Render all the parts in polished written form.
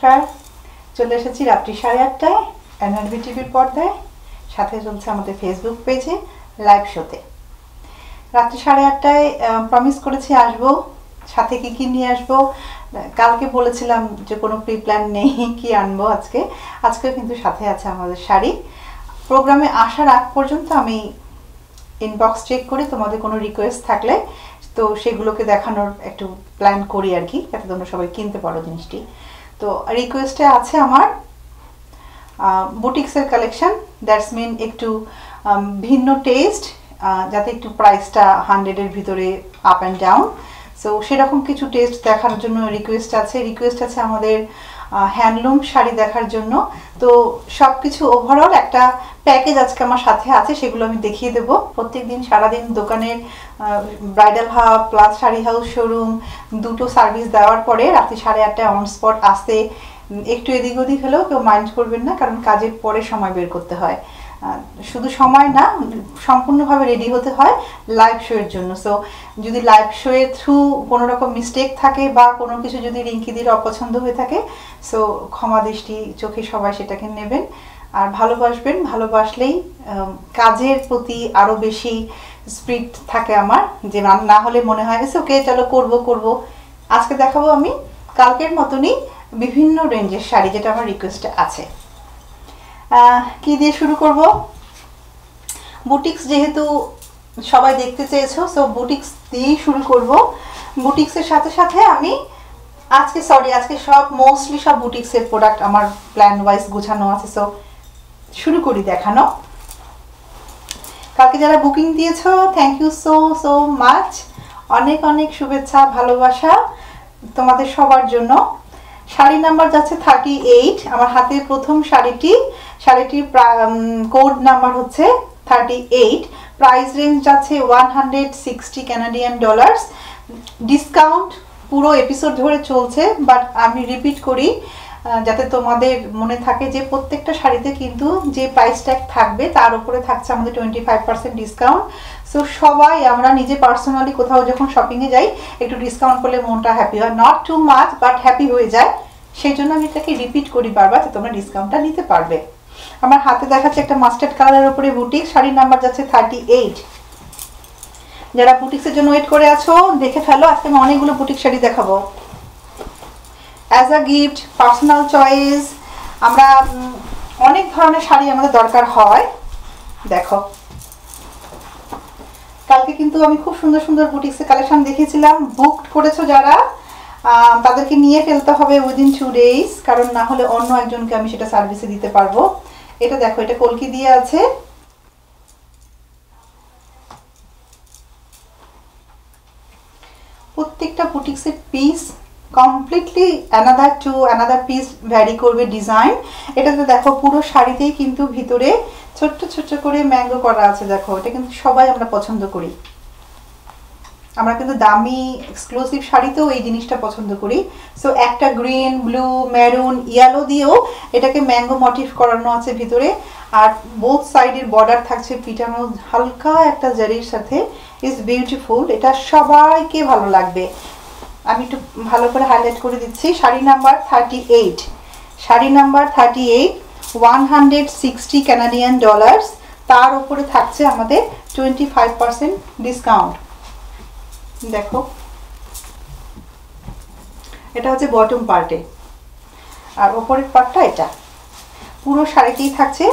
নমস্কার, চলে এসেছি রাত্রি 8:30টায় এনআরবি টিভির পর্দায়, সাথে চলছে আমাদের ফেসবুক পেজে লাইভ শোতে। রাত্রি 8:30টায় প্রমিস করেছি আসবো, সাথে কি নিয়ে আসবো। কালকে বলেছিলাম যে কোনো প্রি প্ল্যান নেই, কি আনবো আজকে কিন্তু সাথে আছে আমাদের শাড়ি। প্রোগ্রামে আসার আগ পর্যন্ত আমি ইনবক্স চেক করি, তোমাদের কোনো রিকোয়েস্ট থাকলে তো সেগুলোকে দেখানোর একটু প্ল্যান করি আর কি, যাতে তোমরা সবাই কিনতে পারো জিনিসটি। তো রিকোয়েস্টে আছে আমার বুটিক্সের কালেকশন, দ্যাটস মিন একটু ভিন্ন টেস্ট, যাতে একটু প্রাইসটা 100-এর ভিতরে আপ অ্যান্ড ডাউন। সো সেরকম কিছু টেস্ট দেখার জন্য রিকোয়েস্ট আছে আমাদের হ্যান্ডলুম শাড়ি দেখার জন্য। তো সব কিছু ওভারঅল একটা প্যাকেজ আজকে আমার সাথে আছে, সেগুলো আমি দেখিয়ে দেবো। প্রত্যেকদিন সারাদিন দোকানের bridal hub plus sari house showroom দুটো সার্ভিস দেওয়ার পরে রাত্রি 8:30টায় অন স্পট আসতে একটু এদিক ওদিক হলেও কেউ মাইন্ড করবেন না, কারণ কাজের পরে সময় বের করতে হয়। শুধু সময় না, সম্পূর্ণভাবে রেডি হতে হয় লাইভ শো এর জন্য। সো যদি লাইভ শো এর থ্রু কোনো রকম মিস্টেক থাকে বা কোনো কিছু যদি রিঙ্কিদির অপছন্দ হয়ে থাকে, সো ক্ষমা দৃষ্টি চোখে সবাই সেটাকে নেবেন আর ভালোবাসবেন। ভালোবাসলেই কাজের প্রতি আরও বেশি স্পিরিট থাকে আমার, যে না হলে মনে হয় ওকে চলো করবো। আজকে দেখাবো আমি কালকের মতনই বিভিন্ন রেঞ্জের শাড়ি, যেটা আমার রিকোয়েস্টে আছে। কি দিয়ে শুরু করব? বুটিক্স যেহেতু সবাই দেখতে চেয়েছো, সো বুটিক্স দিয়েই শুরু করব। বুটিক্সের সাথে সাথে আমি আজকে মোস্টলি সব বুটিক্সের প্রোডাক্ট আমার প্ল্যান ওয়াইজ গোছানো আছে। সো শুরু করি দেখানো। কালকে যারা বুকিং দিয়েছো, থ্যাংক ইউ সো মাচ। অনেক অনেক শুভেচ্ছা, ভালোবাসা তোমাদের সবার জন্য। শাড়ি নাম্বার যাচ্ছে 38। আমার হাতে প্রথম শাড়িটির কোড নাম্বার হচ্ছে 38। প্রাইস রেঞ্জ যাচ্ছে $160 কানাডিয়ান। ডিসকাউন্ট পুরো এপিসোড ধরে চলছে, বাট আমি রিপিট করি যাতে তোমাদের মনে থাকে যে প্রত্যেকটা শাড়িতে কিন্তু যে প্রাইস ট্যাগ থাকবে তার উপরে থাকছে আমাদের 25% ডিসকাউন্ট। সো সবাই আমরা নিজে পার্সোনালি কোথাও যখন শপিংয়ে যাই, একটু ডিসকাউন্ট করলে মনটা হ্যাপি হয়, not too much but happy হয়ে যায়। সেই জন্য আমি এটাকে রিপিট করি বারবার, যে তোমরা ডিসকাউন্টটা নিতে পারবে। আমার হাতে দেখাচ্ছে একটা মাস্টার্ড কালারের উপরে বুটিক, শাড়ির নাম্বার যাচ্ছে 38। যারা বুটিক্সের জন্য ওয়েট করে আছো দেখে ফেলো, আজকে আমি অনেকগুলো বুটিক শাড়ি দেখাবো as a gift, personal choice. আমরা অনেক ধরনের শাড়ি আমাদের দরকার হয়। দেখো কালকে কিন্তু আমি খুব সুন্দর সুন্দর বুটিক্সের কালেকশন দেখিয়েছিলাম। বুকড করেছো যারা, তাদেরকে নিয়ে ফেলতে হবে উইদিন 2 days, কারণ না হলে অন্য একজনকে আমি সেটা সার্ভিসে দিতে পারবো। এটা দেখো, এটা কলকি দিয়ে আছে। প্রত্যেকটা বুটিক্সের piece completely another piece vary করবে ডিজাইন। এটাতে দেখো পুরো শাড়িতেই কিন্তু ভিতরে ছোট্ট ছোট্ট করে ম্যাঙ্গো করা আছে। দেখো এটা কিন্তু সবাই আমরা পছন্দ করি, আমরা কিন্তু দামি এক্সক্লুসিভ শাড়িতেও এই জিনিসটা পছন্দ করি। সো একটা গ্রিন, ব্লু, মেরুন, ইয়েলো দিয়েও এটাকে ম্যাঙ্গো মোটিভ করানো আছে ভিতরে। আর বোথ সাইডের বর্ডার থাকছে পিটানো হালকা একটা জারির সাথে। ইজ বিউটিফুল, এটা সবাইকে ভালো লাগবে। আমি একটু ভালো করে হাইলাইট করে দিচ্ছি। Sari number 38, sari number 38, $160 Canadian. তার উপরে থাকছে আমাদের 25% ডিসকাউন্ট। দেখো এটা হচ্ছে বটম পার্টে, আর ওপরের পার্টটা এটা। পুরো শাড়িতেই থাকছে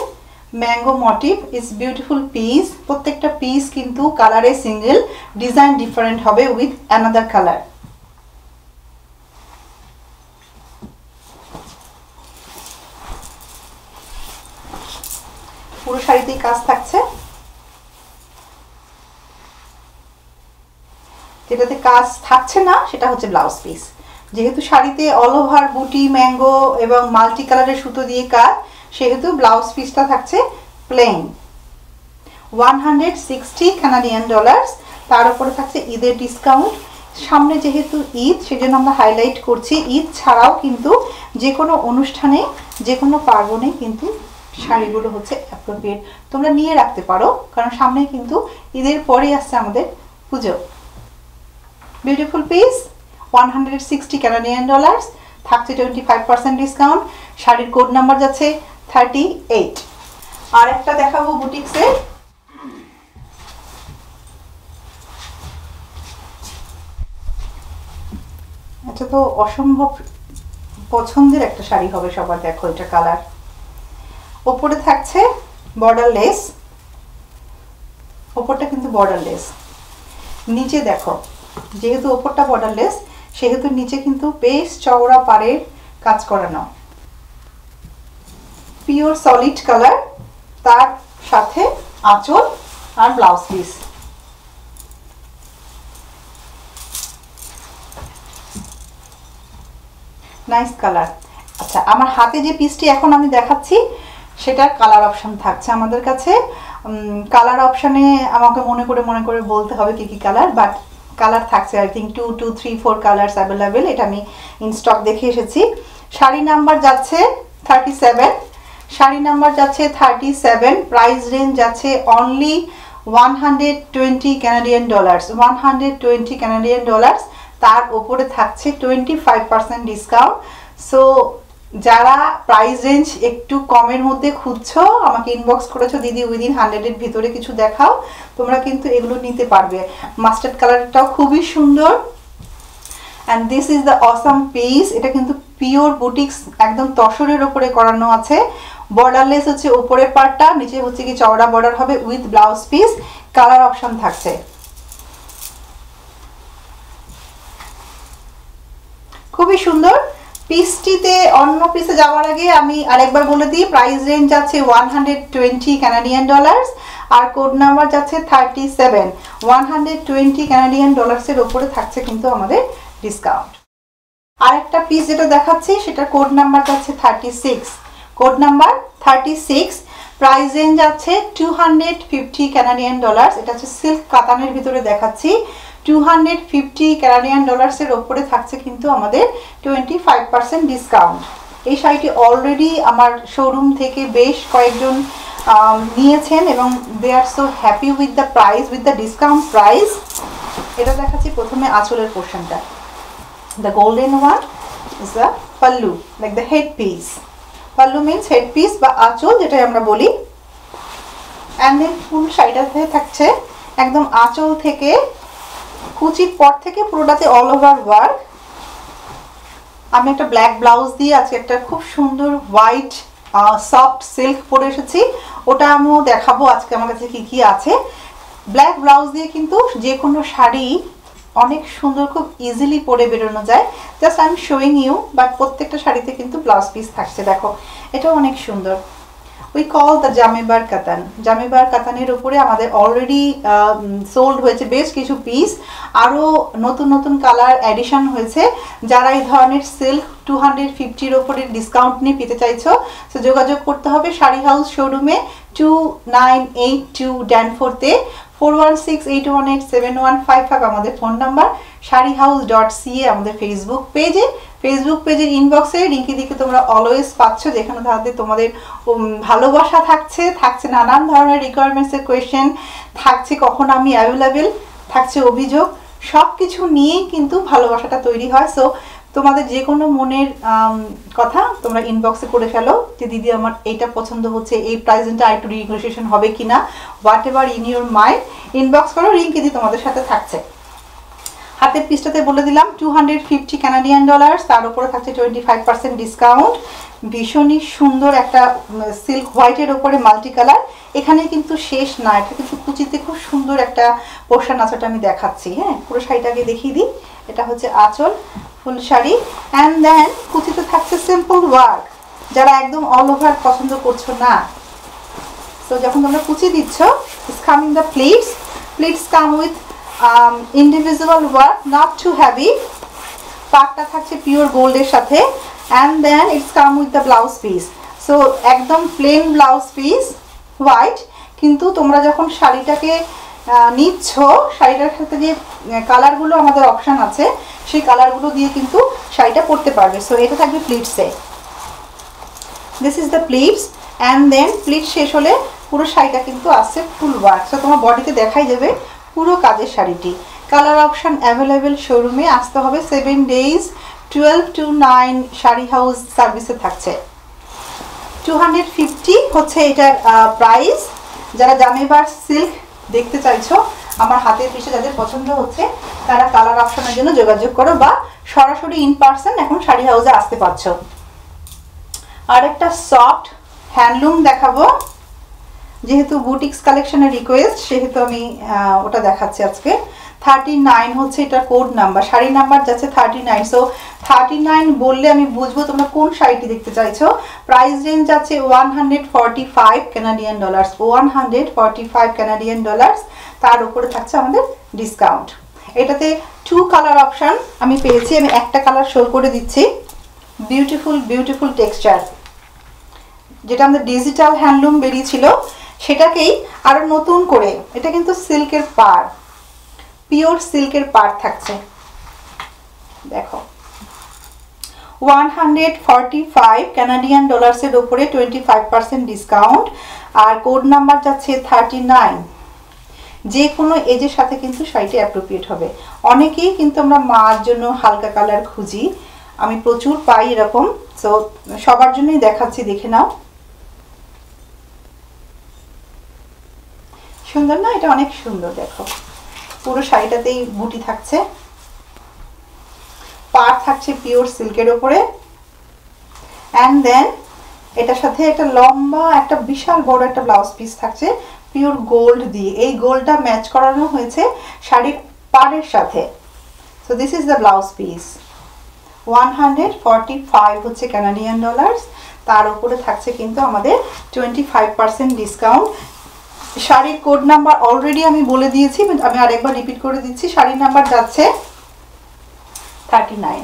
mango motif. Is beautiful piece. প্রত্যেকটা পিস কিন্তু কালারে সিঙ্গেল, ডিজাইন ডিফারেন্ট হবে উইথ অ্যানাদার কালার। পুরো শাড়িতেই কাজ থাকছে। যেটাতে কাজ থাকছে না সেটা হচ্ছে ব্লাউজ পিস। যেহেতু শাড়িতে অল ওভার বুটি, ম্যাঙ্গো এবং মাল্টি কালারের সুতো দিয়ে কাজ, সেহেতু ব্লাউজ পিসটা থাকছে প্লেন। $160 কানাডিয়ান। তার উপরে থাকছে ঈদের ডিসকাউন্ট। সামনে যেহেতু ঈদ, সেজন্য আমরা হাইলাইট করছি। ঈদ ছাড়াও কিন্তু যে কোনো অনুষ্ঠানে, যে কোনো পার্বণে কিন্তু শাড়িগুলো হচ্ছে অ্যাপ্রোপ্রিয়েট, তোমরা নিয়ে রাখতে পারো, কারণ সামনে কিন্তু ঈদের পরেই আসছে আমাদের পুজো। Beautiful piece, $160 Canadian. থাকছে 25% ডিসকাউন্ট। শাড়ির কোড নাম্বার যাচ্ছে 38। আর একটা দেখাবো বুটিক্সের, এটা তো অসম্ভব পছন্দের একটা শাড়ি হবে সবার। দেখো এটা কালার, ওপরে থাকছে বর্ডার লেস, ওপরটা কিন্তু বর্ডার লেস, নিচে দেখো যেহেতু ওপরটা বর্ডার লেস সেহেতু নিচে কিন্তু বেশ চওড়া পাড়ের কাজ করানো, পিওর সলিড কালার, তার সাথে আঁচল আর ব্লাউজ পিস। Nice colour. আচ্ছা, আমার হাতে যে পিসটি এখন আমি দেখাচ্ছি সেটার কালার অপশন থাকছে আমাদের কাছে। কালার অপশানে আমাকে মনে করে বলতে হবে কি কি কালার, বাট কালার থাকছে আই থিঙ্ক 2 2 3 4 কালার্স অ্যাভেলেবেল। এটা আমি ইন স্টক দেখে এসেছি। শাড়ি নাম্বার যাচ্ছে 37, শাড়ি নাম্বার যাচ্ছে 37, প্রাইস রেঞ্জ যাচ্ছে only $120 Canadian dollars, $120 Canadian dollars. তার উপরে থাকছে 25% ডিসকাউন্ট। সো যারা প্রাইস রেঞ্জ একটু কমের মধ্যে খুঁজছো, আমাকে ইনবক্স করেছো দিদি উইদিন 100-এর ভিতরে কিছু দেখাও, তোমরা কিন্তু এগুলো নিতে পারবে। মাস্টার্ড কালারটাও খুবই সুন্দর। And this is the awesome piece. এটা কিন্তু পিওর বুটিক্স, একদম তসরের ওপরে করানো আছে। বর্ডারলেস হচ্ছে উপরের পার্টটা, নিচে হচ্ছে কি চওড়া বর্ডার হবে with blouse piece. Colour option থাকছে, খুবই সুন্দর। পিসটিতে অন্য পিসে যাওয়ার আগে আমি আরেকবার বলে দিই, প্রাইস রেঞ্জ যাচ্ছে $120 কানাডিয়ান ডলার্স আর কোড নাম্বার যাচ্ছে 37। $120 কানাডিয়ান ডলার্সের ওপরে থাকছে কিন্তু আমাদের ডিসকাউন্ট। আরেকটা পিস যেটা দেখাচ্ছি সেটা কোড নাম্বার যাচ্ছে 36, কোড নাম্বার 36। প্রাইস রেঞ্জ যাচ্ছে $250 কানাডিয়ান ডলার্স। এটা হচ্ছে সিল্ক কাতানের ভিতরে দেখাচ্ছি। $250 কানাডিয়ান ডলার্সের ওপরে থাকছে কিন্তু আমাদের 25% ডিসকাউন্ট। এই শাড়িটি অলরেডি আমার শোরুম থেকে বেশ কয়েকজন নিয়েছেন এবং they are so happy with the price, with the discount price. এটা দেখাচ্ছি প্রথমে আঁচলের পোর্শনটা। The golden one is the pallu, like the head piece. Pallu means head piece বা আঁচল যেটাই আমরা বলি। অ্যান্ড দেন ফুল শাড়িটাতে থাকছে একদম আঁচল থেকে কুচির পর থেকে পুরোটাতে অল ওভার ওয়ার্ক। আমি একটা ব্ল্যাক ব্লাউজ দিয়ে আজকে একটা খুব সুন্দর হোয়াইট সফট সিল্ক পরে এসেছি, ওটা আমিও দেখাবো আজকে আমার কাছে কি কি আছে। ব্ল্যাক ব্লাউজ দিয়ে কিন্তু যে কোনো শাড়ি অনেক সুন্দর, খুব ইজিলি পরে বেরোনো যায়। Just I am showing you, but প্রত্যেকটা শাড়িতে কিন্তু ব্লাউজ পিস থাকছে। দেখো এটাও অনেক সুন্দর। উই কল দ্য জামিবার কাতান। জামিবার কাতানের উপরে আমাদের অলরেডি সোল্ড হয়েছে বেশ কিছু পিস, আরও নতুন নতুন কালার অ্যাডিশন হয়েছে। যারা এই ধরনের সিল্ক 250-র ওপরে ডিসকাউন্ট নিয়ে পেতে চাইছো, তো যোগাযোগ করতে হবে শাড়ি হাউস শোরুমে 2982 ড্যানফোর্থে। 4168187155 আমাদের ফোন নাম্বার। শাড়িহাউস.ca আমাদের ফেসবুক পেজে, ফেসবুক পেজের ইনবক্সে লিঙ্কে দিকে তোমরা অলওয়েজ পাচ্ছ, যেখানে তাদের তোমাদের ভালোবাসা থাকছে, থাকছে নানান ধরনের রিকোয়ারমেন্টসের কোয়েশ্চেন, থাকছে কখন আমি অ্যাভেলেবেল, থাকছে অভিযোগ, সব কিছু নিয়েই কিন্তু ভালোবাসাটা তৈরি হয়। সো তোমাদের যে কোনো মনের কথা তোমরা ইনবক্সে করে ফেলো যে দিদি আমার এইটা পছন্দ হচ্ছে, এই প্রাইসটা আর একটু রিনেগোসিয়েশন হবে কিনা, what ever in your mind inbox করো, লিঙ্কে দিয়ে তোমাদের সাথে থাকছে। হাতের পিসটাতে বলে দিলাম $250 কানাডিয়ান ডলার্স, তার উপরে থাকছে 25% ডিসকাউন্ট। ভীষণই সুন্দর একটা সিল্ক হোয়াইটের ওপরে মাল্টি কালার। এখানে কিন্তু শেষ না, এটা কিন্তু কুচিতে খুব সুন্দর একটা পোর্শন আছে, ওটা আমি দেখাচ্ছি। হ্যাঁ, পুরো শাড়িটাকে দেখিয়ে দিই। এটা হচ্ছে আঁচল, ফুল শাড়ি, অ্যান্ড দেন কুচিতে থাকছে সিম্পল ওয়ার্ক। যারা একদম অল ওভার পছন্দ করছো না, তো যখন তোমরা কুচি দিচ্ছ, it's coming the pleats. Pleats come with individual work, not too heavy. পাটটা থাকছে পিওর গোল্ডের সাথে, and then it's come with the blouse piece. So একদম প্লেন ব্লাউজ পিস হোয়াইট, কিন্তু তোমরা যখন শাড়িটাকে নিচ্ছ, শাড়িটার সাথে যে কালারগুলো আমাদের অপশান আছে, সেই কালারগুলো দিয়ে কিন্তু শাড়িটা পরতে পারবে। সো এটা থাকবে প্লিটসে, this is the pleats. And then pleat শেষ হলে পুরো শাড়িটা কিন্তু আসছে ফুল ওয়ার্ক। সো তোমার বডিতে দেখাই যাবে পুরো কাজের শাড়িটি। কালার অপশান অ্যাভেলেবেল শোরুমে আসতে হবে 7 days 12 to 9 শাড়ি হাউস সার্ভিসে থাকছে। 250 হচ্ছে এটার প্রাইস। যারা জামেবার সিল্ক দেখতে চাইছো, আমার হাতের পিছে যাদের পছন্দ হচ্ছে, তারা কালার অপশনের জন্য যোগাযোগ করো বা সরাসরি ইন পার্সন এখন শাড়ি হাউসে আসতে পারছো। আর একটা সফট হ্যান্ডলুম দেখাবো, যেহেতু বুটিক্স কালেকশনের রিকোয়েস্ট সেহেতু আমি ওটা দেখাচ্ছি আজকে। 39 হচ্ছে এটা কোড নাম্বার, শাড়ি নাম্বার যাচ্ছে 39। সো 39 বললে আমি বুঝবো তোমরা কোন শাড়িটি দেখতে চাইছো। প্রাইস রেঞ্জ আছে 145 কানাডিয়ান ডলার্স, 145 কানাডিয়ান ডলার্স। তার উপরে থাকছে আমাদের ডিসকাউন্ট। এটাতে 2 কালার অপশন আমি পেয়েছি, আমি একটা কালার শো করে দিচ্ছি। বিউটিফুল বিউটিফুল টেক্সচার, যেটা আমাদের ডিজিটাল হ্যান্ডলুম বেরিয়েছিল সেটাকেই আরো নতুন করে, এটা কিন্তু সিল্কের পাড়, পিওর সিল্কের পাড় থাকছে। দেখো 145 কানাডিয়ান ডলার্সের উপরে 25% ডিসকাউন্ট। আর কোড নাম্বার যাচ্ছে 39। যে কোনো এজের সাথে কিন্তু শাড়িটি অ্যাপ্রোপ্রিয়েট হবে। অনেকেই কিন্তু আমরা মার জন্য হালকা কালার খুঁজি, আমি প্রচুর পাই এরকম। সো সবার জন্যই দেখাচ্ছি, দেখে নাও। সুন্দর না? এটা অনেক সুন্দর। দেখো পুরো শাড়িটাতেই বুটি থাকছে, পাড় থাকছে পিওর সিল্কের ওপরে। অ্যান্ড দেন এটার সাথে একটা লম্বা একটা বিশাল বড় একটা ব্লাউজ পিস থাকছে পিওর গোল্ড দিয়ে। এই গোল্ডটা ম্যাচ করানো হয়েছে শাড়ির পাড়ের সাথে। So this is the blouse piece. 145 হচ্ছে কানাডিয়ান ডলার্স। তার উপরে থাকছে কিন্তু আমাদের 25% ডিসকাউন্ট। শাড়ির কোড নাম্বার অলরেডি আমি বলে দিয়েছি, আমি আরেকবার রিপিট করে দিচ্ছি। শাড়ির নাম্বার যাচ্ছে 39।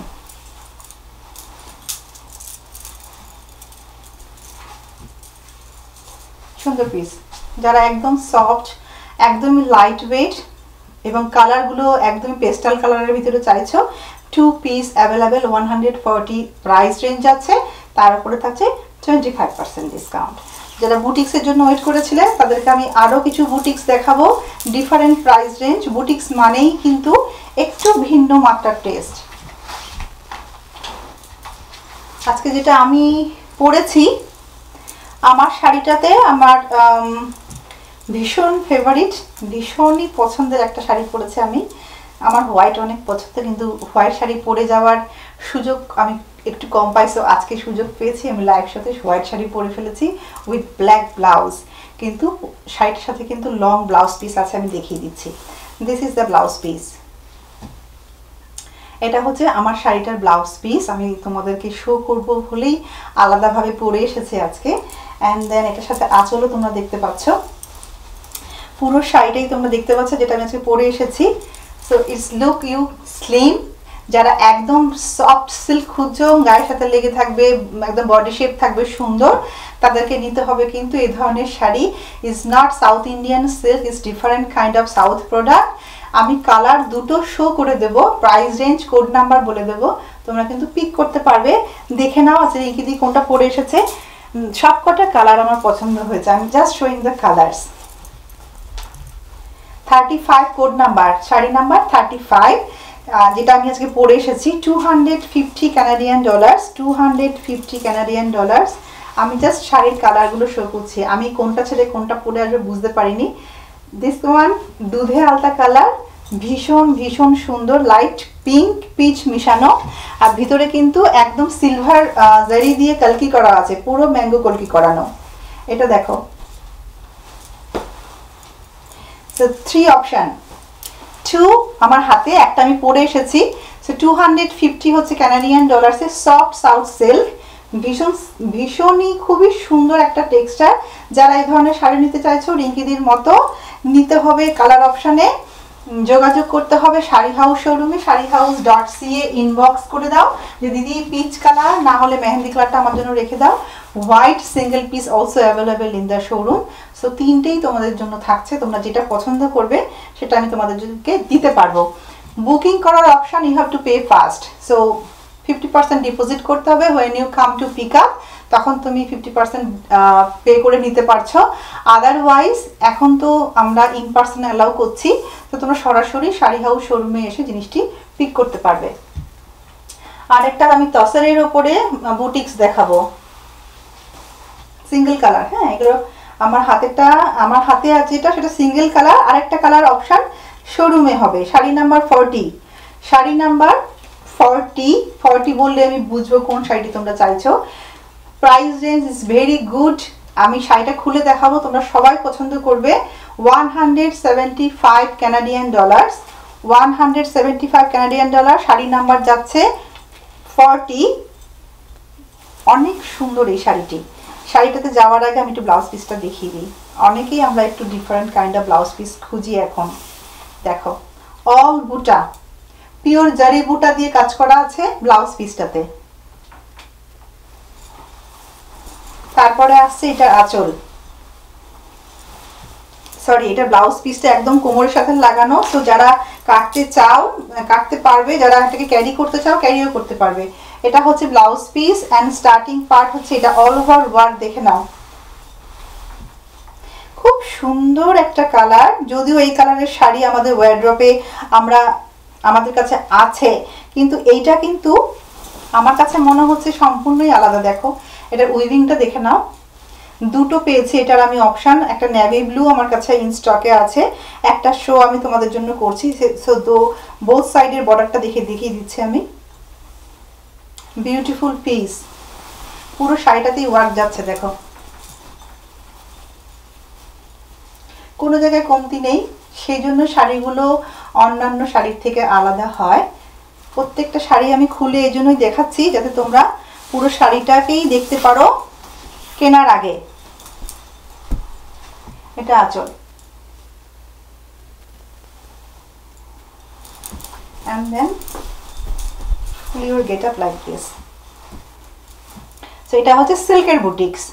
সুন্দর পিস। যারা একদম সফট, একদমই লাইট ওয়েট এবং কালারগুলো একদমই পেস্টাল কালারের ভিতরে চাইছো, 2 পিস অ্যাভেলেবেল। 140 প্রাইস রেঞ্জ আছে, তার উপরে থাকছে 25% ডিসকাউন্ট। যারা বুটিক্সের জন্য ওয়েট করেছিলেন তাদেরকে আমি আরও কিছু বুটিক্স দেখাবো, ডিফারেন্ট প্রাইস রেঞ্জ। বুটিক্স মানেই কিন্তু একটু ভিন্ন মাত্রার টেস্ট। আজকে যেটা আমি পরেছি, আমার শাড়িটাতে আমার ভীষণ ফেভারিট, ভীষণই পছন্দের একটা শাড়ি পরেছি আমি। আমার হোয়াইট অনেক পছন্দ, কিন্তু হোয়াইট শাড়ি পরে যাওয়ার সুযোগ আমি একটু কম পাই। সো আজকে সুযোগ পেয়েছি, আমি লাইভ সাথে হোয়াইট শাড়ি পরে ফেলেছি উইথ ব্ল্যাক ব্লাউজ। কিন্তু শাড়িটার সাথে কিন্তু লং ব্লাউজ পিস আছে, আমি দেখিয়ে দিচ্ছি। This is the blouse piece. এটা হচ্ছে আমার শাড়িটার ব্লাউজ পিস। আমি তোমাদেরকে শো করব বলেই আলাদাভাবে পরে এসেছি আজকে। অ্যান্ড দেন এটার সাথে আঁচলও তোমরা দেখতে পাচ্ছ, পুরো শাড়িটাই তোমরা দেখতে পাচ্ছ যেটা আমি আজকে পরে এসেছি। So it's look you slim. যারা একদম সফট সিল্ক খুঁজছো, গায়ের সাথে লেগে থাকবে, একদম বডি শেপ থাকবে সুন্দর, তাদেরকে নিতে হবে কিন্তু এই ধরনের sari. Is not south Indian silk, is different kind of south product. আমি কালার দুটো শো করে দেবো, প্রাইস রেঞ্জ কোড নাম্বার বলে দেবো, তোমরা কিন্তু পিক করতে পারবে। দেখে নাও আছে রিঙ্কিদি কোনটা পরে এসেছে। সবকটা কালার আমার পছন্দ হয়েছে, আমি just showing the colours. 35 code number, sari number 35, যেটা আমি আজকে পরে এসেছি। 250 কানাডিয়ান ডলার্স, 250 কানাডিয়ান ডলার্স। আমি জাস্ট শাড়ির কালারগুলো শো করছি, আমি কোনটা ছেড়ে কোনটা পরে আসবে বুঝতে পারিনি। দিস ওয়ান দুধে আলতা কালার, ভীষণ ভীষণ সুন্দর, লাইট পিঙ্ক পিচ মিশানো। আর ভিতরে কিন্তু একদম সিলভার জারি দিয়ে কলকি করা আছে, পুরো ম্যাঙ্গো কলকি করানো। এটা দেখো। সো 3 অপশন, 2 আমার হাতে, একটা আমি পরে এসেছি। সো 250 হচ্ছে কানাডিয়ান ডলার্সের সফট সাউথ সিল্ক, ভীষণই খুবই সুন্দর একটা টেক্সচার। যারা এই ধরনের শাড়ি নিতে চাইছো রিঙ্কিদির মতো, নিতে হবে কালার অপশানে, যোগাযোগ করতে হবে শাড়ি হাউস শোরুমে। শাড়ি হাউস .ca ইনবক্স করে দাও যে দিদি পিচ কালার না হলে মেহেন্দি কালারটা আমার জন্য রেখে দাও। White single piece also available in the showroom. So তিনটেই তোমাদের জন্য থাকছে, তোমরা যেটা পছন্দ করবে সেটা আমি তোমাদেরকে দিতে পারবো। বুকিং করার option you have to pay first. So 50% deposit করতে হবে। When you come to pick up তখন তুমি 50% পে করে নিতে পারছো। আদারওয়াইজ এখন তো আমরা ইন পার্সন অ্যালাউ করছি, তো তোমরা সরাসরি শাড়ি হাউস শোরুমে এসে জিনিসটি পিক করতে পারবে। আরেকটা আমি তসরের উপরে বুটিক্স দেখাবো, সিঙ্গেল কালার। হ্যাঁ, এগুলো আমার হাতে আছে যেটা, সেটা সিঙ্গেল কালার। আরেকটা কালার অপশন শোরুমে হবে। শাড়ি নাম্বার 40, শাড়ি নাম্বার 40 বললে আমি বুঝবো কোন শাড়িটি তোমরা চাইছো। Price range is very good. আমি শাড়িটা খুলে দেখাবো, তোমরা সবাই পছন্দ করবে। 175 Canadian dollar, 175 Canadian dollar. Sari number যাচ্ছে 40। অনেক সুন্দর এই শাড়িটি। শাড়িটাতে যাওয়ার আগে আমি একটু ব্লাউজ পিসটা দেখিয়ে দিই। অনেকেই আমরা একটু different kind of blouse piece খুঁজি এখন। দেখো, অল বুটা, পিওর জারি বুটা দিয়ে কাজ করা আছে ব্লাউজ পিসটাতে। তারপরে আসছে এটা আঁচল, সরি এটা ব্লাউজ পিসটা একদম কোমরের সাথে লাগানো। সো যারা কাটতে চাও কাটতে পারবে, যারা এটাকে ক্যারি করতে চাও ক্যারিও করতে পারবে। এটা হচ্ছে blouse piece and starting part হচ্ছে এটা অল ওভার ওয়ার্ক। দেখে নাও, খুব সুন্দর একটা কালার। যদিও এই কালারের শাড়ি আমাদের ওয়ারড্রপে আমাদের কাছে আছে, কিন্তু এইটা কিন্তু আমার কাছে মনে হচ্ছে সম্পূর্ণই আলাদা। দেখো এটার উইভিংটা দেখে নাও, দুটো পেয়েছি এটার আমি অপশন। একটা নেভি ব্লু আমার কাছে ইন স্টকে আছে, একটা শো আমি তোমাদের জন্য করছি। সো বোথ সাইডের বর্ডারটা দেখিয়ে দিচ্ছি আমি। বিউটিফুল পিস, পুরো শাড়িটাতেই ওয়ার্ক যাচ্ছে। দেখো কোনো জায়গায় কমতি নেই, সেই জন্য শাড়িগুলো অন্যান্য শাড়ির থেকে আলাদা হয়। প্রত্যেকটা শাড়ি আমি খুলে এই জন্যই দেখাচ্ছি, যাতে তোমরা পুরো শাড়িটাকেই দেখতে পারো কেনার আগে। এটা আঁচল, and then your get up like this. So এটা হচ্ছে সিল্কের বুটিক্স।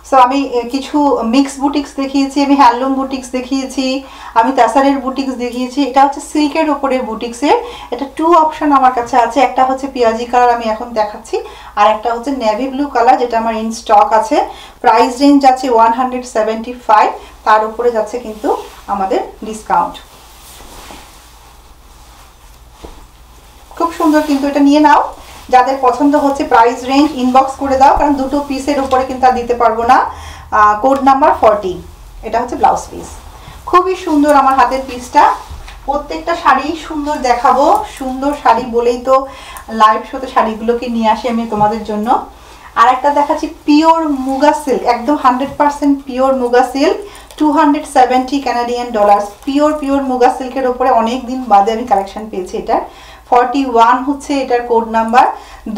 সো আমি কিছু মিক্স বুটিক্স দেখিয়েছি, আমি হ্যান্ডলুম বুটিক্স দেখিয়েছি, আমি তাসারের বুটিক্স দেখিয়েছি। এটা হচ্ছে সিল্কের উপরে বুটিক্সের। এটা 2 অপশন আমার কাছে আছে, একটা হচ্ছে পেঁয়াজি কালার আমি এখন দেখাচ্ছি, আর একটা হচ্ছে নেভি ব্লু কালার যেটা আমার ইন স্টক আছে। প্রাইস রেঞ্জ আছে 175, তার উপরে যাচ্ছে কিন্তু আমাদের ডিসকাউন্ট। খুব সুন্দর কিন্তু, এটা নিয়ে নাও। যাদের পছন্দ হচ্ছে প্রাইস রেঞ্জ ইনবক্স করে দাও, কারণ দুটো পিসের উপরে কিন্তু আর দিতে পারবো না। Code number 40। এটা হচ্ছে ব্লাউজ পিস, খুবই সুন্দর আমার হাতের পিসটা। প্রত্যেকটা শাড়ি সুন্দর দেখাবো, সুন্দর শাড়ি বলেই তো লাইভ শোতে শাড়িগুলোকে নিয়ে আসি আমি তোমাদের জন্য। আর একটা দেখাচ্ছি পিওর মুগা সিল্ক, একদম 100% pure muga silk, 270 Canadian dollar. Pure muga সিল্কের ওপরে অনেক দিন বাদে আমি কালেকশন পেয়েছি। এটা 41 হচ্ছে এটার কোড নাম্বার।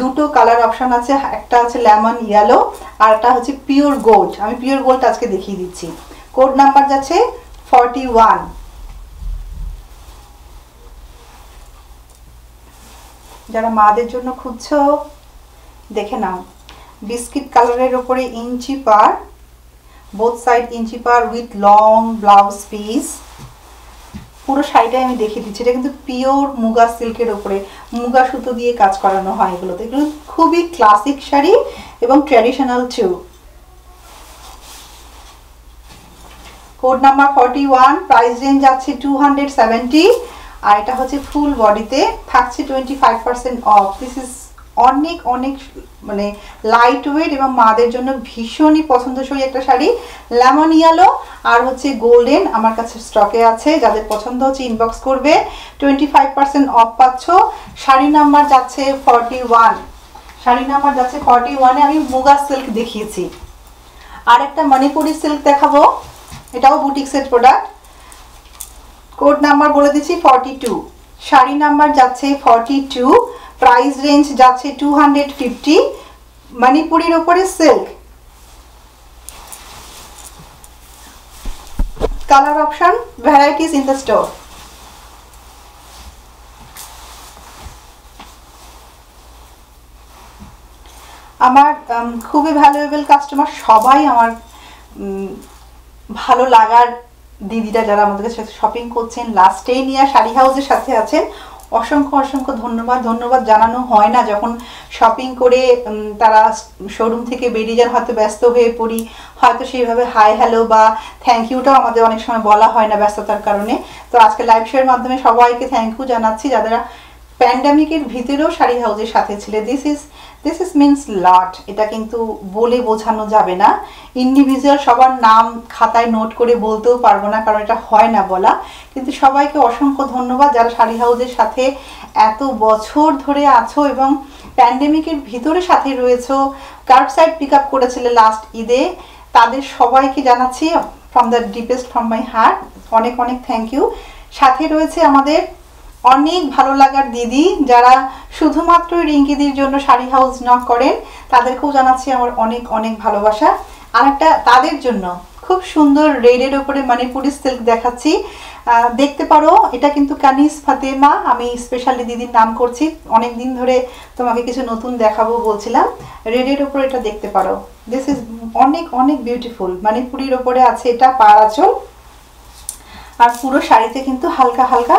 দুটো কালার অপশন আছে, একটা হচ্ছে লেমন ইয়েলো আর একটা হচ্ছে পিওর গোল্ড। আমি পিওর গোল্ড আজকে দেখিয়ে দিচ্ছি। কোড নাম্বার যাচ্ছে 41। যারা মাদের জন্য খুঁজছো দেখে নাও, বিস্কিট কালারের উপরে inch per, both side inch per with long blouse piece. পুরো শাড়িটাই আমি দেখিয়ে দিচ্ছি। এটা কিন্তু পিওর মুগা সিল্কের উপরে মুগা সুতো দিয়ে কাজ করানো হয় এগুলোতে। এগুলো খুবই ক্লাসিক শাড়ি এবং traditional too. Code number 41, price range আছে 270, আর এটা হচ্ছে ফুল বডিতে থাকছে 25% অফ। দিস ইজ অনেক মানে লাইট ওয়েট এবং মাদের জন্য ভীষণই পছন্দসই একটা শাড়ি। লেমন ইয়েলো আর হচ্ছে গোল্ডেন আমার কাছে স্টকে আছে, যাদের পছন্দ হচ্ছে ইনবক্স করবে। 25% অফ পাচ্ছ। শাড়ি নাম্বার যাচ্ছে 41, শাড়ি নাম্বার যাচ্ছে 41-এ আমি মুগা সিল্ক দেখিয়েছি। আর একটা মণিপুরি সিল্ক দেখাবো, এটাও বুটিক্সের প্রোডাক্ট। কোড নাম্বার বলে দিচ্ছি 42, শাড়ি নাম্বার যাচ্ছে 42, প্রাইস রেঞ্জ যাচ্ছে 250। মণিপুরির উপরে silk, colour option varieties in the store. আমার খুবই ভ্যালুয়েবল কাস্টমার, সবাই আমার ভালো লাগার দিদিরা যারা আমাদের কাছে শপিং করছেন, লাস্ট 10 ইয়ার শাড়ি হাউসের সাথে আছেন, অসংখ্য ধন্যবাদ জানানো হয় না। যখন শপিং করে তারা শোরুম থেকে বেরিয়ে যান, হয়তো ব্যস্ত হয়ে পড়ি, হয়তো সেইভাবে হাই হ্যালো বা থ্যাংক ইউটাও আমাদের অনেক সময় বলা হয় না ব্যস্ততার কারণে। তো আজকে লাইভ শোয়ের মাধ্যমে সবাইকে থ্যাংক ইউ জানাচ্ছি, যারা প্যান্ডামিকের ভিতরেও শাড়ি হাউসের সাথে ছিলে। দিস ইজ মিনস লট। এটা কিন্তু বলে বোঝানো যাবে না, ইন্ডিভিজুয়াল সবার নাম খাতায় নোট করে বলতেও পারবো না, কারণ এটা হয় না বলা। কিন্তু সবাইকে অসংখ্য ধন্যবাদ যারা শাড়ি হাউসের সাথে এত বছর ধরে আছো এবং প্যান্ডামিকের ভিতরে সাথে রয়েছো, কার্বসাইড পিক আপ করেছিলে লাস্ট ঈদে, তাদের সবাইকে জানাচ্ছি from the deepest from my heart অনেক অনেক থ্যাংক ইউ। সাথে রয়েছে আমাদের অনেক ভালো লাগার দিদি যারা শুধুমাত্র রিঙ্কিদির জন্য শাড়ি হাউস নক করেন, তাদেরকেও জানাচ্ছি আমার অনেক অনেক ভালোবাসা। আর একটা তাদের জন্য খুব সুন্দর রেডের উপরে মণিপুরি সিল্ক দেখাচ্ছি, দেখতে পারো। এটা কিন্তু কানিস ফাতেমা, আমি স্পেশালি দিদির নাম করছি, অনেক দিন ধরে তোমাকে কিছু নতুন দেখাবো বলছিলাম। রেডের উপরে এটা দেখতে পারো, দিস ইজ অনেক অনেক বিউটিফুল। মণিপুরির ওপরে আছে এটা পাড় আঁচল, আর পুরো শাড়িতে কিন্তু হালকা হালকা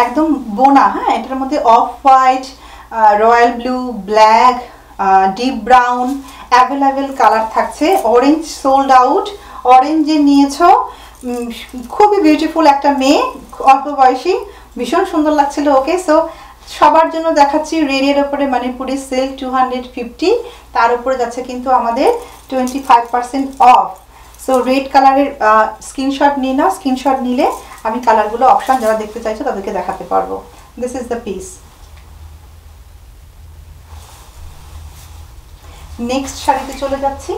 একদম বোনা, হ্যাঁ, এটার মধ্যে off white, royal blue, black, deep brown available colour থাকছে। অরেঞ্জ সোল্ড আউট, অরেঞ্জ যে নিয়েছো খুবই বিউটিফুল একটা মেয়ে, অল্প বয়সী, ভীষণ সুন্দর লাগছিল ওকে। সো সবার জন্য দেখাচ্ছি রেডের ওপরে মণিপুরি সিল্ক 250, তার উপরে যাচ্ছে কিন্তু আমাদের 25% অফ। সো রেড কালারের স্ক্রিনশট নিয়ে নাও, স্ক্রিনশট নিলে আমি কালারগুলো অপশন যারা দেখতে চাইছো তাদেরকে দেখাতে পারবো। This is the piece. Next শাড়িতে চলে যাচ্ছি।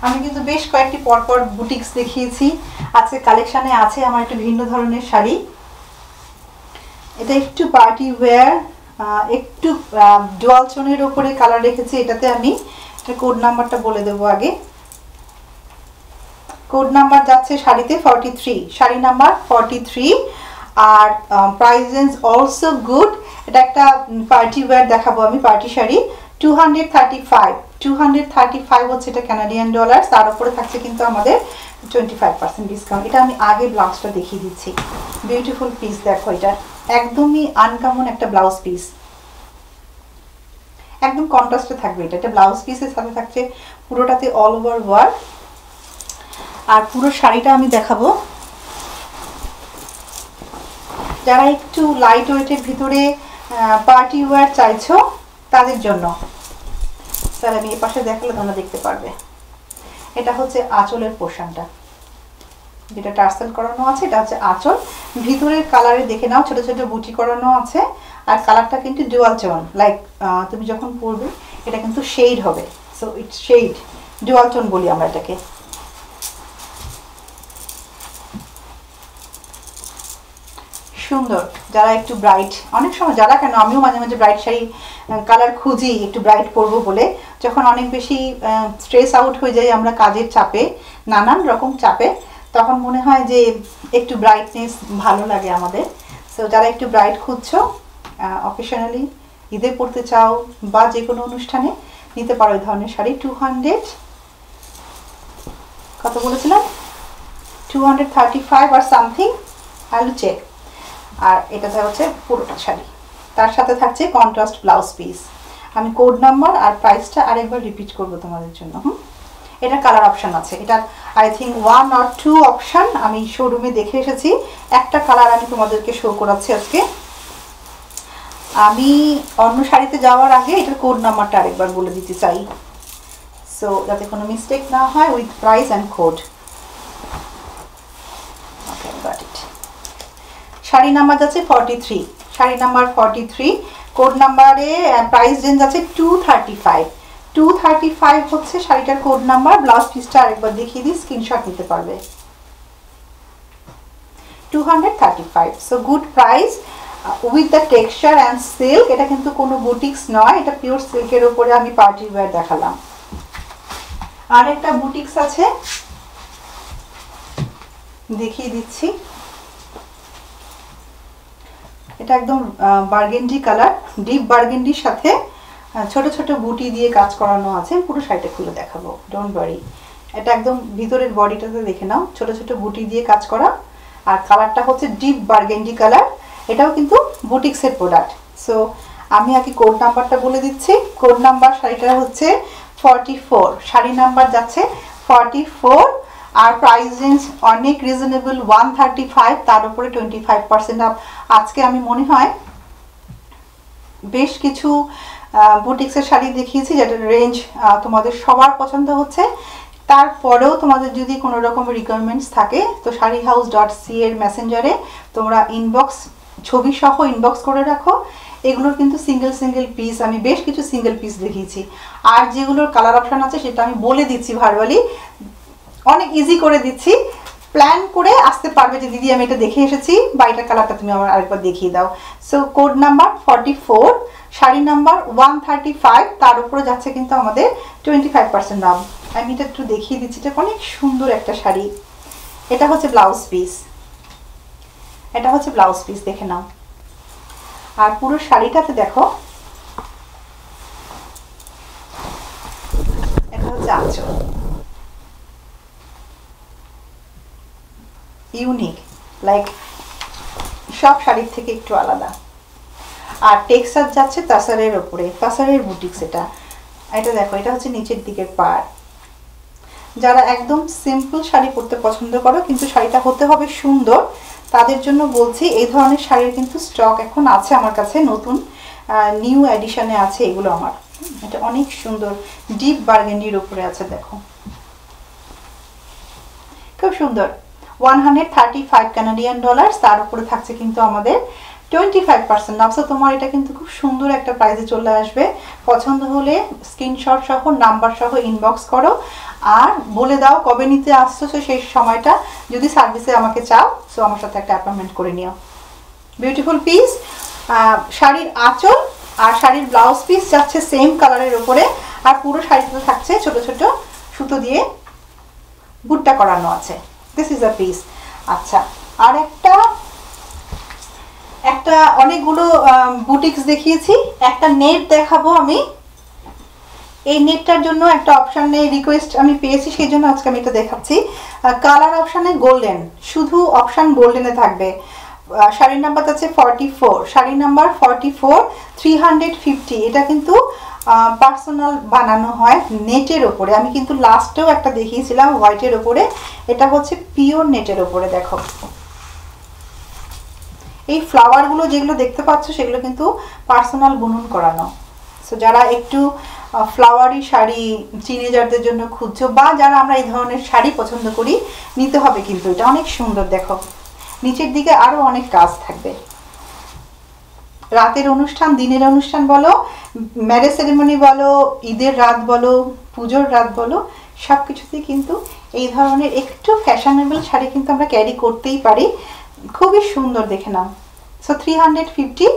আমি কিন্তু বেশ কয়েকটি পরপর বুটিক্স দেখিয়েছি, আজকে কালেকশানে আছে আমার একটু ভিন্ন ধরনের শাড়ি। এটা একটু পার্টি ওয়্যার, একটু ডুয়াল চনের ওপরে কালার রেখেছি। এটাতে আমি এটা কোড নাম্বারটা বলে দেবো আগে। কোড নাম্বার যাচ্ছে শাড়িতে 43, শাড়ি নাম্বার 43, আর প্রাইস রেঞ্জ অলসো গুড। এটা একটা পার্টি ওয়্যার দেখাবো আমি, পার্টি শাড়ি 235 হচ্ছে এটা কানাডিয়ান ডলার, তার উপরে থাকছে কিন্তু আমাদের 25% ডিসকাউন্ট। এটা আমি আগে ব্লাউজটা দেখিয়ে দিচ্ছি, বিউটিফুল পিস দেখো, এটা একদমই আনকমন একটা ব্লাউজ পিস, একদম কন্ট্রাস্টে থাকবে এটা। এটা ব্লাউজ পিসের সাথে থাকছে পুরোটাতে অল ওভার ওয়ার্ক, আর পুরো শাড়িটা আমি দেখাবো। যারা একটু লাইট ওয়েটের ভিতরে পার্টি ওয়্যার চাইছো তাদের জন্য, স্যার আমি এই পাশে দেখালে তোমরা দেখতে পারবে। এটা হচ্ছে আঁচলের পোর্শনটা, যেটা টার্সেল করানো আছে, এটা হচ্ছে আঁচল। ভিতরের কালারে দেখে নাও, ছোট ছোট বুটি করানো আছে, আর কালারটা কিন্তু ডুয়াল টোন, লাইক তুমি যখন পরবে এটা কিন্তু শেড হবে। So it's shade, dual tone বলি আমরা এটাকে। সুন্দর, যারা একটু ব্রাইট, অনেক সময় যারা কেন আমিও মাঝে মাঝে ব্রাইট শাড়ি কালার খুঁজি একটু ব্রাইট পরবো বলে, যখন অনেক বেশি স্ট্রেস আউট হয়ে যায় আমরা কাজের চাপে, নানান রকম চাপে, তখন মনে হয় যে একটু ব্রাইটনেস ভালো লাগে আমাদের। সো যারা একটু ব্রাইট খুঁজছো, অকেশনালি ঈদে পরতে চাও বা যে কোনো অনুষ্ঠানে নিতে পারো এই ধরনের শাড়ি। 200 কত বলেছিলাম, 235 আর সামথিং, আলু চেক। আর এটাতে হচ্ছে পুরোটা শাড়ি, তার সাথে থাকছে কন্ট্রাস্ট ব্লাউজ পিস। আমি কোড নাম্বার আর প্রাইসটা আরেকবার রিপিট করব তোমাদের জন্য। এটা কালার অপশান আছে, এটা আই থিঙ্ক 1 or 2 অপশান আমি শোরুমে দেখে এসেছি। একটা কালার আমি তোমাদেরকে শো করাচ্ছি আজকে। আমি অন্য শাড়িতে যাওয়ার আগে এটার কোড নাম্বারটা আরেকবার বলে দিতে চাই, সো যাতে কোনো মিস্টেক না হয়, with price and code. Okay, got it. Sari number যাচ্ছে 43, শাড়ি নাম্বার 43, কোড নাম্বারে প্রাইস রেঞ্জ আছে 235 হচ্ছে শাড়িটার কোড নাম্বার। ব্লাউজ পিসটা আরেকবার দেখিয়ে দিই, স্ক্রিনশট নিতে পারবে। 235, so good price with the texture and silk. এটা কিন্তু কোনো বুটিক্স নয়, এটা পিওর সিল্কের ওপরে আমি পার্টি ওয়্যার দেখালাম। আর একটা বুটিক্স আছে, দেখিয়ে দিচ্ছি। এটা একদম বার্গেন্ডি কালার, ডিপ বার্গেন্ডির সাথে ছোট ছোট বুটি দিয়ে কাজ করানো আছে। পুরো শাড়িটা খুলে দেখাবো, ডোন্ট ওয়ারি। এটা একদম ভিতরের বডিটাতে দেখে নাও, ছোট ছোট বুটি দিয়ে কাজ করা, আর কালারটা হচ্ছে ডিপ বার্গেন্ডি কালার। এটাও কিন্তু বুটিক্সের প্রোডাক্ট। সো আমি আগে কোড নাম্বারটা বলে দিচ্ছি। কোড নাম্বার শাড়িটা হচ্ছে 44, শাড়ি নাম্বার যাচ্ছে 44, আর প্রাইস রেঞ্জ অনেক রিজনেবল, 135, তার উপরে 25% আপ। আজকে আমি মনে হয় বেশ কিছু বুটিক্সের শাড়ি দেখিয়েছি যেটার রেঞ্জ তোমাদের সবার পছন্দ হচ্ছে। তারপরেও তোমাদের যদি কোনো রকম রিকোয়ারমেন্টস থাকে তো শাড়িহাউস.সি এর মেসেঞ্জারে তোমরা ছবি সহ ইনবক্স করে রাখো। এগুলোর কিন্তু সিঙ্গেল পিস, আমি বেশ কিছু সিঙ্গেল পিস দেখিয়েছি। আর যেগুলোর কালার অপশান আছে সেটা আমি বলে দিচ্ছি ভার্বালি, অনেক ইজি করে দিচ্ছি। প্ল্যান করে আসতে পারবে যে দিদি আমি এটা দেখে এসেছি বা এটা কালারটা তুমি আমার আরেকবার দেখিয়ে দাও। So code number 44, sari number 135, তার উপরে যাচ্ছে কিন্তু আমাদের 25% দাম। আমি এটা একটু দেখিয়ে দিচ্ছি, এটা অনেক সুন্দর একটা শাড়ি। এটা হচ্ছে ব্লাউজ পিস, এটা হচ্ছে ব্লাউজ পিস, দেখে নাও। আর পুরো শাড়িটাতে দেখো এটা হচ্ছে আঁচল, ইউনিক, লাইক সব শাড়ির থেকে একটু আলাদা। আর টেক্সচার যাচ্ছে তাসারের ওপরে, তাসারের বুটিক্স। এটা দেখো, এটা হচ্ছে নিচের দিকের পাড়। যারা একদম সিম্পল শাড়ি পরতে পছন্দ করো কিন্তু শাড়িটা হতে হবে সুন্দর, তাদের জন্য বলছি এই ধরনের শাড়ির কিন্তু স্টক এখন আছে আমার কাছে, নতুন নিউ এডিশনে আছে এগুলো আমার। এটা অনেক সুন্দর, ডিপ বার্গেন্ডির উপরে আছে, দেখো খুব সুন্দর। 135 কানাডিয়ান ডলার, তার উপরে থাকছে কিন্তু আমাদের 25% নাম। সো তোমার এটা কিন্তু খুব সুন্দর একটা প্রাইসে চলে আসবে। পছন্দ হলে স্ক্রিনশট সহ নাম্বার সহ ইনবক্স করো আর বলে দাও কবে নিতে আসছো, সেই সময়টা যদি সার্ভিসে আমাকে চাও সো আমার সাথে একটা অ্যাপয়েন্টমেন্ট করে নিও। Beautiful piece. শাড়ির আঁচল আর শাড়ির ব্লাউজ পিস যাচ্ছে সেম কালারের উপরে, আর পুরো শাড়িটা থাকছে ছোট ছোট সুতো দিয়ে বুট্টা করানো আছে। This is a piece. আচ্ছা, আর একটা অনেকগুলো বুটিক্স দেখিয়েছি, একটা নেট দেখাবো আমি। এই নেটটার জন্য একটা অপশানে রিকোয়েস্ট আমি পেয়েছি, সেই জন্য আজকে আমি এটা দেখাচ্ছি। কালার অপশানে গোল্ডেন, শুধু অপশান গোল্ডেনে থাকবে। শাড়ির নাম্বার আছে 44, শাড়ি নাম্বার 44, 350। এটা কিন্তু পার্সোনাল বানানো হয় নেটের ওপরে। আমি কিন্তু লাস্টেও একটা দেখিয়েছিলাম হোয়াইটের ওপরে, এটা হচ্ছে পিওর নেটের ওপরে। দেখো এই ফ্লাওয়ারগুলো যেগুলো দেখতে পাচ্ছ সেগুলো কিন্তু পার্সোনাল বুনন করানো। সো যারা একটু ফ্লাওয়ারি শাড়ি টিনেজারদের জন্য খুঁজছো বা যারা আমরা এই ধরনের শাড়ি পছন্দ করি, নিতে হবে কিন্তু। এটা অনেক সুন্দর, দেখো নিচের দিকে আরও অনেক কাজ থাকবে। রাতের অনুষ্ঠান, দিনের অনুষ্ঠান বলো, ম্যারেজ সেরেমনি বলো, ঈদের রাত বলো, পুজোর রাত বলো, সব কিছুতেই কিন্তু এই ধরনের একটু ফ্যাশনেবল শাড়ি কিন্তু আমরা ক্যারি করতেই পারি। খুবই সুন্দর, দেখে নাও। সো 350,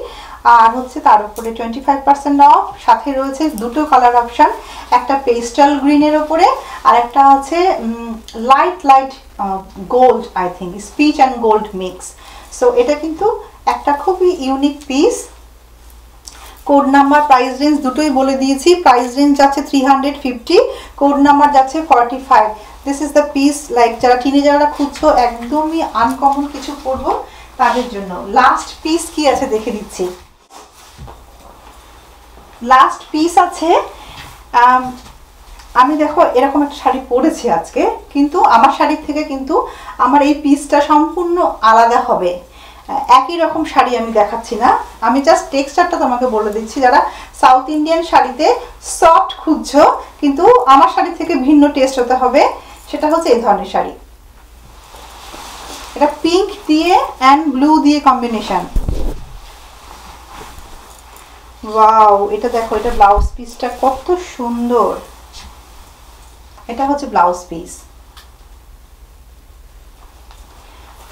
আর হচ্ছে তার উপরে 25% অফ। সাথে রয়েছে দুটো কালার অপশান, একটা পেস্টাল গ্রিনের ওপরে আর একটা আছে light gold, I think speech and gold mix. So এটা কিন্তু একটা খুবই unique piece. Code number, price range দুটোই বলে দিয়েছি। প্রাইস রেঞ্জ যাচ্ছে 350, কোড নাম্বার যাচ্ছে 45। This is the piece, like যারা টিনেজাররা খুঁজছো একদমই আনকমন কিছু পরবো তাদের জন্য। লাস্ট পিস কি আছে দেখে দিচ্ছি। লাস্ট পিস আছে, আমি দেখো এরকম একটা শাড়ি পরেছি আজকে, কিন্তু আমার শাড়ির থেকে কিন্তু আমার এই পিসটা সম্পূর্ণ আলাদা হবে। একই রকম শাড়ি আমি দেখাচ্ছি না, আমি জাস্ট টেক্সচারটা তোমাকে বলে দিচ্ছি। যারা সাউথ ইন্ডিয়ান শাড়িতে সফট খুঁজছো কিন্তু আমার শাড়ি থেকে ভিন্ন টেস্ট হতে হবে, সেটা হচ্ছে এই ধরনের শাড়ি। এটা পিঙ্ক দিয়ে অ্যান্ড ব্লু দিয়ে কম্বিনেশন। ওয়াও, এটা দেখো, এটা ব্লাউজ পিসটা কত সুন্দর। এটা হচ্ছে ব্লাউজ পিস।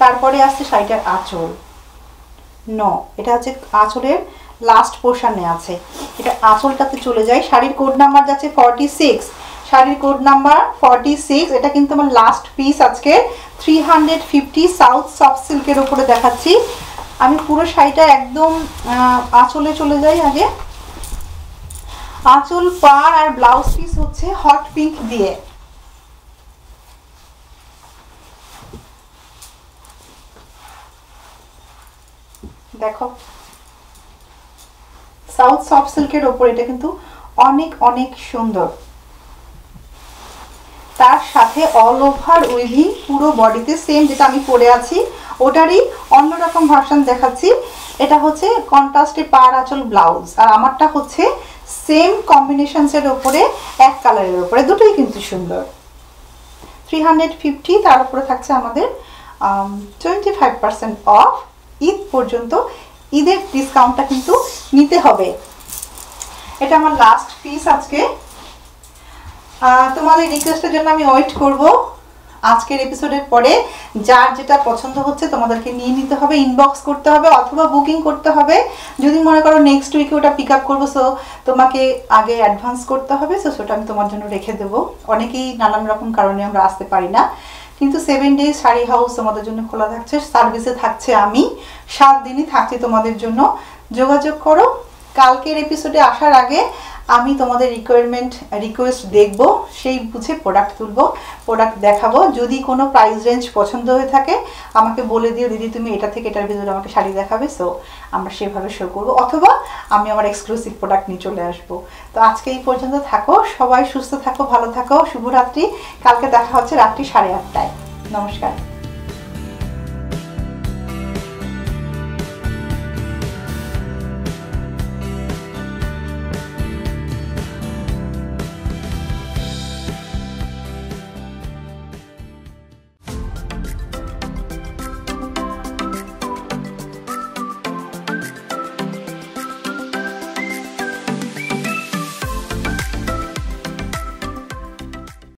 তারপরে আসছে শাড়িটার আঁচল। নো, এটা হচ্ছে আঁচলের লাস্ট পোর্শনে আছে, এটা আঁচলটাতে চলে যায়। শাড়ির কোড নাম্বার যাচ্ছে 46, শাড়ির কোড নাম্বার 46। এটা কিন্তু আমার লাস্ট পিস আজকে 350 সাউথ সফট সিল্কের উপরে দেখাচ্ছি। আমি পুরো শাড়িটা একদম আঁচলে চলে যাই আগে। আঁচল, পাড় আর ব্লাউজ পিস হচ্ছে হট পিঙ্ক দিয়ে। দেখো সাউথ সফট সিল্কের ওপর এটা কিন্তু অনেক অনেক সুন্দর। তার সাথে অল ওভার উইভিং পুরো বডিতে, সেম যেটা আমি পরে আছি ওটারই অন্যরকম ভার্সন দেখাচ্ছি। এটা হচ্ছে কন্ট্রাস্টে পাড় আঁচল ব্লাউজ, আর আমারটা হচ্ছে সেম কম্বিনেশনসের উপরে এক কালারের উপরে, দুটোই কিন্তু সুন্দর। 350, তার উপরে থাকছে আমাদের 25% অফ। ঈদ পর্যন্ত, ঈদের ডিসকাউন্টটা কিন্তু নিতে হবে। এটা আমার লাস্ট পিস আজকে। তোমাদের রিকোয়েস্টের জন্য আমি ওয়েট করব। আজকের এপিসোডের পরে যার যেটা পছন্দ হচ্ছে তোমাদেরকে নিয়ে নিতে হবে, ইনবক্স করতে হবে অথবা বুকিং করতে হবে। যদি মনে করো নেক্সট উইকে ওটা পিক আপ করবো, সো তোমাকে আগে অ্যাডভান্স করতে হবে। সো সেটা আমি তোমার জন্য রেখে দেবো। অনেকেই নানান রকম কারণে আমরা আসতে পারি না, কিন্তু 7 ডেজ শাড়ি হাউস তোমাদের জন্য খোলা থাকছে, সার্ভিসে থাকছে আমি, 7 দিনই থাকছি তোমাদের জন্য। যোগাযোগ করো। কালকের এপিসোডে আসার আগে আমি তোমাদের রিকোয়েস্ট দেখব, সেই বুঝে প্রোডাক্ট তুলবো, প্রোডাক্ট দেখাবো। যদি কোনো প্রাইস রেঞ্জ পছন্দ হয়ে থাকে আমাকে বলে দিও, দিদি তুমি এটা থেকে এটার ভিতরে আমাকে শাড়ি দেখাবে, সো আমরা সেভাবে শো করবো, অথবা আমি আমার এক্সক্লুসিভ প্রোডাক্ট নিয়ে চলে আসবো। তো আজকে এই পর্যন্ত থাকো, সবাই সুস্থ থাকো, ভালো থাকো, শুভরাত্রি। কালকে দেখা হচ্ছে রাত্রি 8:30টায়। নমস্কার।